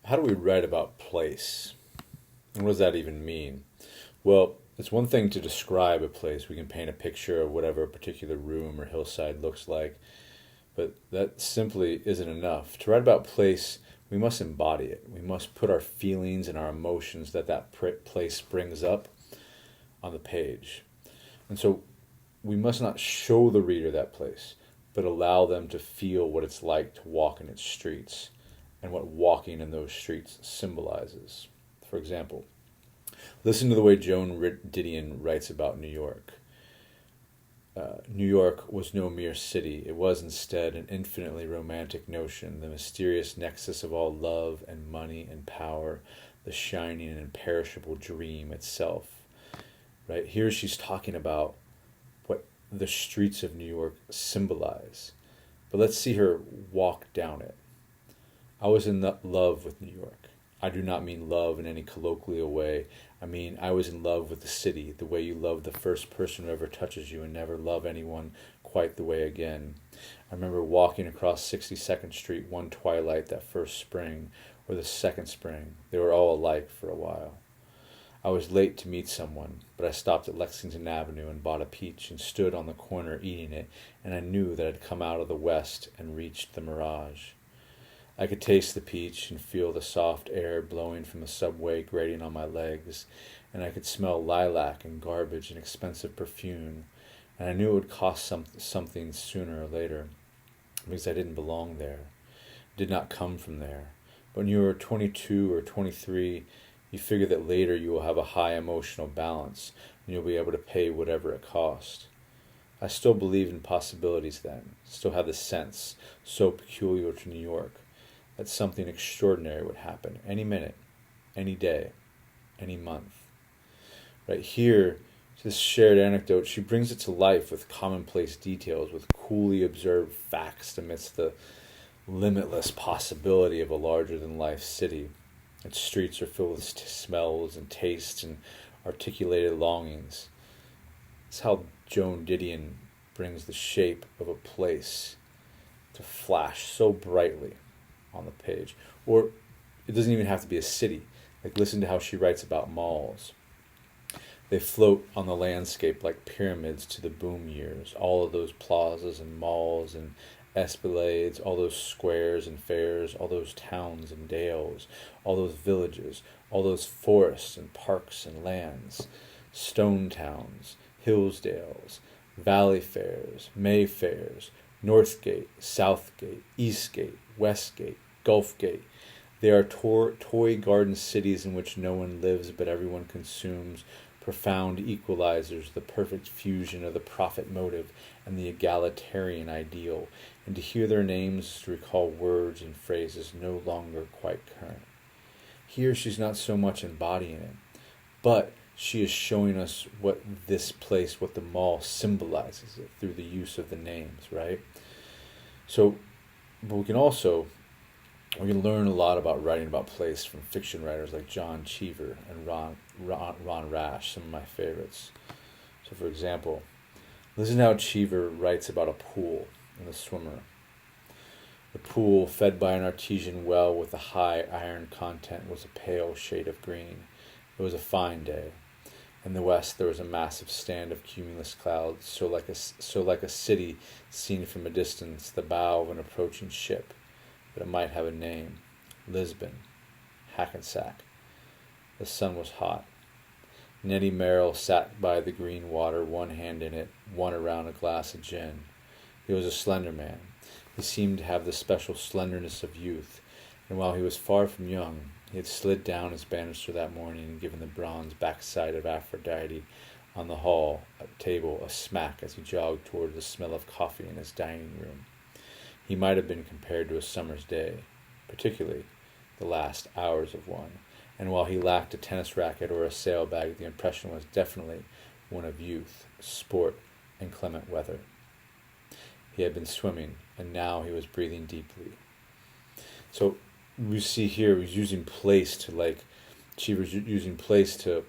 how do we write about place? And what does that even mean? Well, it's one thing to describe a place. We can paint a picture of whatever a particular room or hillside looks like, but that simply isn't enough. To write about place, we must embody it. We must put our feelings and our emotions that place brings up on the page. And so we must not show the reader that place, but allow them to feel what it's like to walk in its streets and what walking in those streets symbolizes. For example, listen to the way Joan Didion writes about New York. New York was no mere city. It was instead an infinitely romantic notion, the mysterious nexus of all love and money and power, the shining and imperishable dream itself. Right here, she's talking about what the streets of New York symbolize. But let's see her walk down it. I was in love with New York. I do not mean love in any colloquial way. I mean, I was in love with the city, the way you love the first person who ever touches you and never love anyone quite the way again. I remember walking across 62nd Street one twilight that first spring, or the second spring. They were all alike for a while. I was late to meet someone, but I stopped at Lexington Avenue and bought a peach and stood on the corner eating it, and I knew that I'd come out of the west and reached the mirage. I could taste the peach and feel the soft air blowing from the subway grating on my legs, and I could smell lilac and garbage and expensive perfume, and I knew it would cost something sooner or later, because I didn't belong there, did not come from there. But when you were 22 or 23, you figure that later you will have a high emotional balance, and you'll be able to pay whatever it costs. I still believed in possibilities then, still had the sense, so peculiar to New York, that something extraordinary would happen any minute, any day, any month. Right here, this shared anecdote, she brings it to life with commonplace details, with coolly observed facts amidst the limitless possibility of a larger-than-life city. Its streets are filled with smells and tastes and articulated longings. It's how Joan Didion brings the shape of a place to flash so brightly on the page. Or it doesn't even have to be a city. Like, listen to how she writes about malls. They float on the landscape like pyramids to the boom years. All of those plazas and malls and Esplanades, all those squares and fairs, all those towns and dales, all those villages, all those forests and parks and lands, stone towns, Hillsdales, Valley Fairs, Mayfairs, Northgate, Southgate, Eastgate, Westgate, Gulfgate. They are toy garden cities in which no one lives but everyone consumes, profound equalizers, the perfect fusion of the profit motive and the egalitarian ideal, and to hear their names is to recall words and phrases no longer quite current. Here she's not so much embodying it, but she is showing us what this place, what the mall symbolizes it through the use of the names, right? So, but we can learn a lot about writing about place from fiction writers like John Cheever and Ron Rash, some of my favorites. So, for example, listen to how Cheever writes about a pool and the swimmer. The pool, fed by an artesian well with a high iron content, was a pale shade of green. It was a fine day. In the west there was a massive stand of cumulus clouds, so like a city seen from a distance, the bow of an approaching ship. But it might have a name. Lisbon. Hackensack. The sun was hot. Nettie Merrill sat by the green water, one hand in it, one around a glass of gin. He was a slender man. He seemed to have the special slenderness of youth, and while he was far from young, he had slid down his banister that morning and given the bronze backside of Aphrodite on the hall table a smack as he jogged toward the smell of coffee in his dining room. He might have been compared to a summer's day, particularly the last hours of one, and while he lacked a tennis racket or a sailbag, the impression was definitely one of youth, sport, and clement weather. He had been swimming, and now he was breathing deeply. So we see here he's using place to Cheever's using place to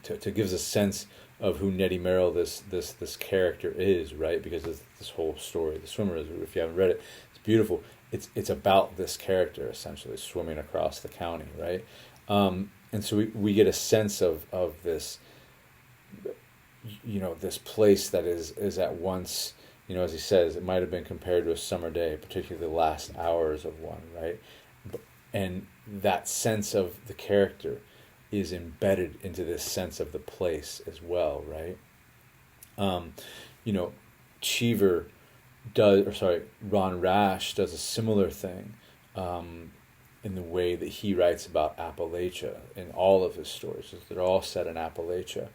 give us a sense of who Nettie Merrill, this character is, right? Because of this whole story, The Swimmer, is, if you haven't read it, it's beautiful. it's about this character essentially swimming across the county, right? And so we get a sense of this, this place that is at once, as he says, it might have been compared to a summer day, particularly the last hours of one, right? And that sense of the character is embedded into this sense of the place as well, right? Cheever Ron Rash does a similar thing in the way that he writes about Appalachia in all of his stories. They're all set in Appalachia.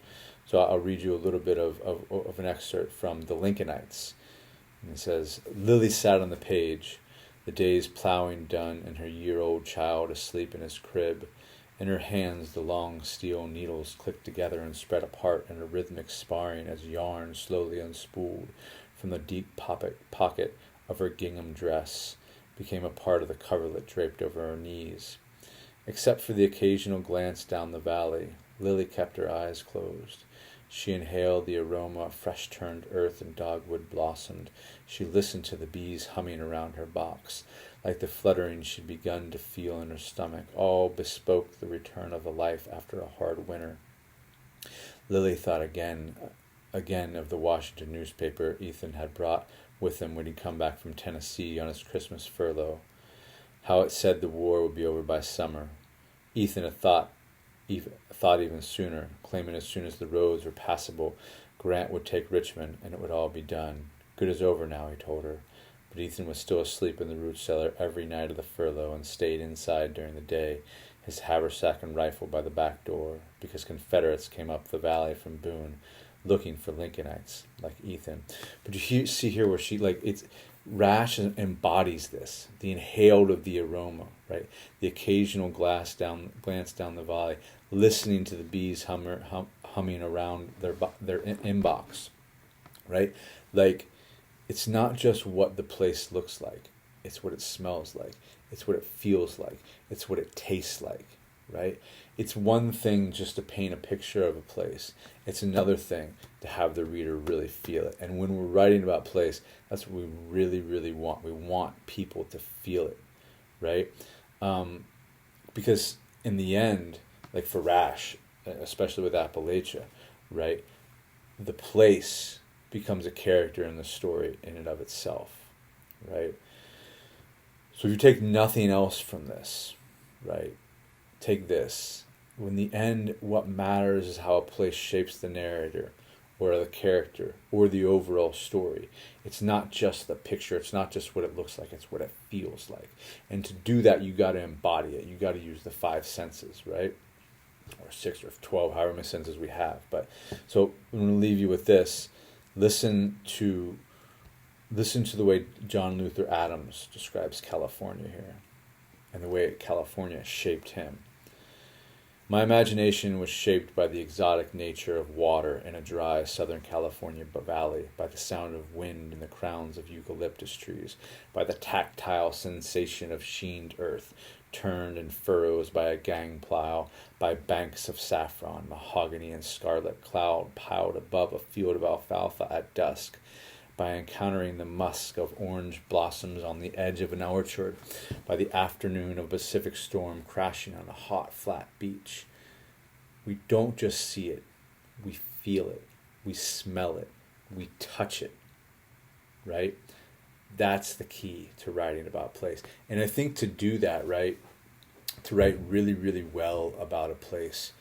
So I'll read you a little bit of an excerpt from The Lincolnites. And it says, Lily sat on the page, the day's plowing done, and her year-old child asleep in his crib. In her hands the long steel needles clicked together and spread apart in a rhythmic sparring as yarn slowly unspooled from the deep pocket of her gingham dress, became a part of the coverlet draped over her knees. Except for the occasional glance down the valley, Lily kept her eyes closed. She inhaled the aroma of fresh-turned earth and dogwood blossomed. She listened to the bees humming around her box, like the fluttering she'd begun to feel in her stomach. All bespoke the return of a life after a hard winter. Lily thought again of the Washington newspaper Ethan had brought with him when he'd come back from Tennessee on his Christmas furlough. How it said the war would be over by summer. Ethan had thought even sooner, claiming as soon as the roads were passable, Grant would take Richmond and it would all be done. Good is over now, he told her. But Ethan was still asleep in the root cellar every night of the furlough and stayed inside during the day, his haversack and rifle by the back door, because Confederates came up the valley from Boone looking for Lincolnites like Ethan. But you see here where Rash embodies this, the inhaled of the aroma, right? The occasional glance down the valley, listening to the bees humming around their inbox, right? Like, it's not just what the place looks like, it's what it smells like, it's what it feels like, it's what it tastes like, right? It's one thing just to paint a picture of a place. It's another thing to have the reader really feel it. And when we're writing about place, that's what we really, really want. We want people to feel it, right? Because in the end, like for Rash, especially with Appalachia, right, the place becomes a character in the story in and of itself, right? So if you take nothing else from this, right, take this. In the end, what matters is how a place shapes the narrator or the character or the overall story. It's not just the picture. It's not just what it looks like. It's what it feels like. And to do that, you got to embody it. You got to use the 5 senses, right? Or 6 or 12, however many senses we have. But so I'm going to leave you with this. Listen to the way John Luther Adams describes California here and the way California shaped him. My imagination was shaped by the exotic nature of water in a dry Southern California valley, by the sound of wind in the crowns of eucalyptus trees, by the tactile sensation of sheened earth, turned in furrows by a gang plow, by banks of saffron, mahogany, and scarlet cloud piled above a field of alfalfa at dusk, by encountering the musk of orange blossoms on the edge of an orchard, by the afternoon of a Pacific storm crashing on a hot, flat beach. We don't just see it, we feel it, we smell it, we touch it, right? That's the key to writing about place. And I think to do that, right, to write really, really well about a place,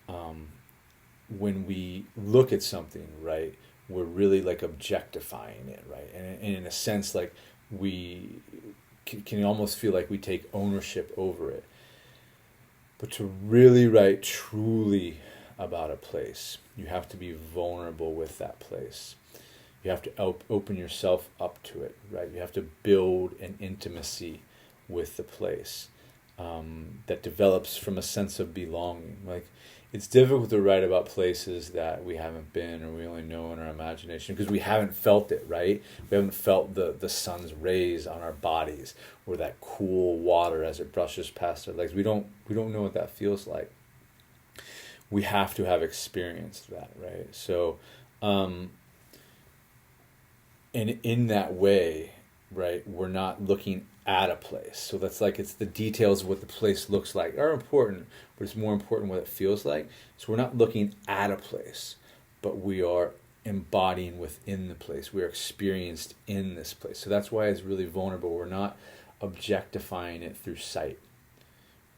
when we look at something, right, we're really like objectifying it, right? And in a sense, like we can almost feel like we take ownership over it. But to really write truly about a place, you have to be vulnerable with that place. You have to open yourself up to it, right? You have to build an intimacy with the place that develops from a sense of belonging. Like, it's difficult to write about places that we haven't been or we only know in our imagination because we haven't felt it, right? We haven't felt the sun's rays on our bodies or that cool water as it brushes past our legs. We don't know what that feels like. We have to have experienced that, right? So, and in that way, right, we're not looking at a place. So that's like, it's the details of what the place looks like are important, but it's more important what it feels like. So we're not looking at a place, but we are embodying within the place. We are experienced in this place. So that's why it's really vulnerable. We're not objectifying it through sight,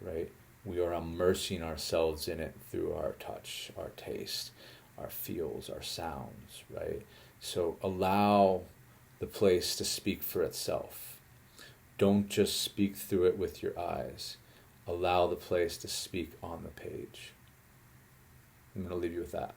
right? We are immersing ourselves in it through our touch, our taste, our feels, our sounds, right? So allow the place to speak for itself. Don't just speak through it with your eyes. Allow the place to speak on the page. I'm going to leave you with that.